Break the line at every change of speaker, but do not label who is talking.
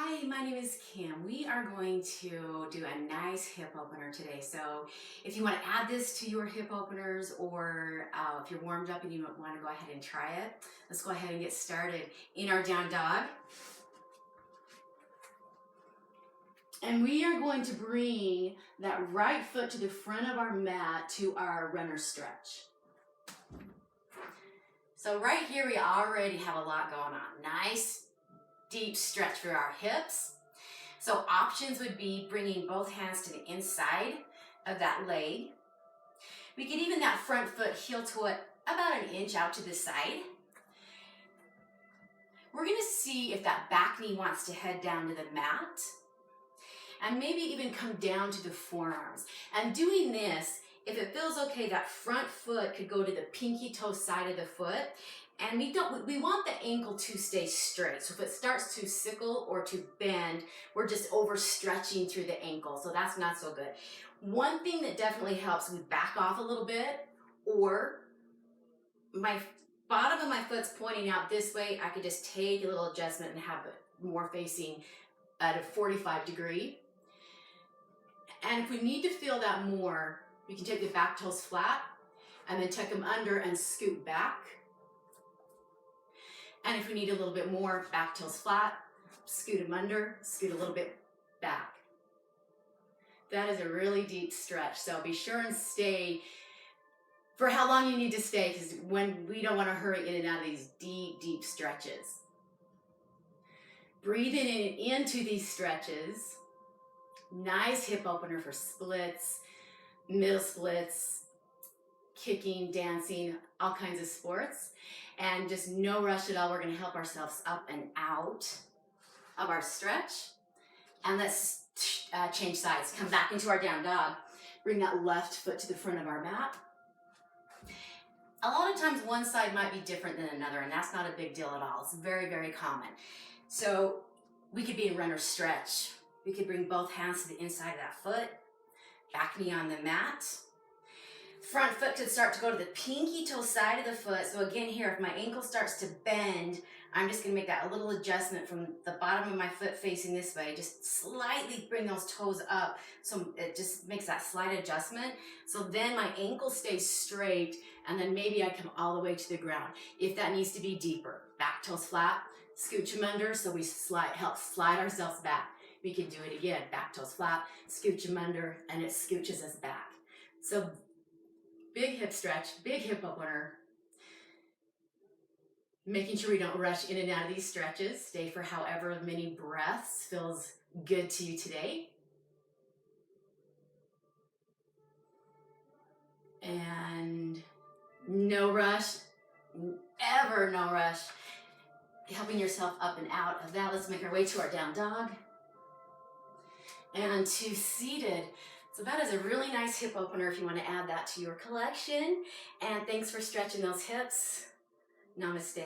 Hi, my name is Kim. We are going to do a nice hip opener today. So if you want to add this to your hip openers or if you're warmed up and you want to go ahead and try it, let's go ahead and get started in our down dog. And we are going to bring that right foot to the front of our mat to our runner stretch. So right here we already have a lot going on. Nice deep stretch for our hips. So options would be bringing both hands to the inside of that leg. We could even that front foot heel toe it about an inch out to the side. We're going to see if that back knee wants to head down to the mat and maybe even come down to the forearms. And doing this, if it feels okay, that front foot could go to the pinky toe side of the foot. And we want the ankle to stay straight. So if it starts to sickle or to bend, we're just overstretching through the ankle. So that's not so good. One thing that definitely helps, we back off a little bit, or my bottom of my foot's pointing out this way. I could just take a little adjustment and have it more facing at a 45 degree. And if we need to feel that more, we can take the back toes flat and then tuck them under and scoot back. And if we need a little bit more, back toes flat, scoot them under, scoot a little bit back. That is a really deep stretch, so be sure and stay for how long you need to stay, because we don't want to hurry in and out of these deep, deep stretches. Breathing into these stretches. Nice hip opener for splits, middle splits, kicking, dancing, all kinds of sports. And just no rush at all. We're going to help ourselves up and out of our stretch. And let's change sides. Come back into our down dog. Bring that left foot to the front of our mat. A lot of times one side might be different than another, and that's not a big deal at all. It's very, very common. So we could be in runner stretch. We could bring both hands to the inside of that foot. Back knee on the mat. Front foot could start to go to the pinky toe side of the foot. So again here, if my ankle starts to bend, I'm just going to make that a little adjustment from the bottom of my foot facing this way. Just slightly bring those toes up. So it just makes that slight adjustment. So then my ankle stays straight, and then maybe I come all the way to the ground. If that needs to be deeper, back toes flat, scooch them under so we help slide ourselves back. We can do it again, back toes flat, scooch them under, and it scooches us back. So big hip stretch, big hip opener. Making sure we don't rush in and out of these stretches. Stay for however many breaths feels good to you today. And no rush, ever no rush. Helping yourself up and out of that. Let's make our way to our down dog. And to seated. So that is a really nice hip opener if you want to add that to your collection. And thanks for stretching those hips. Namaste.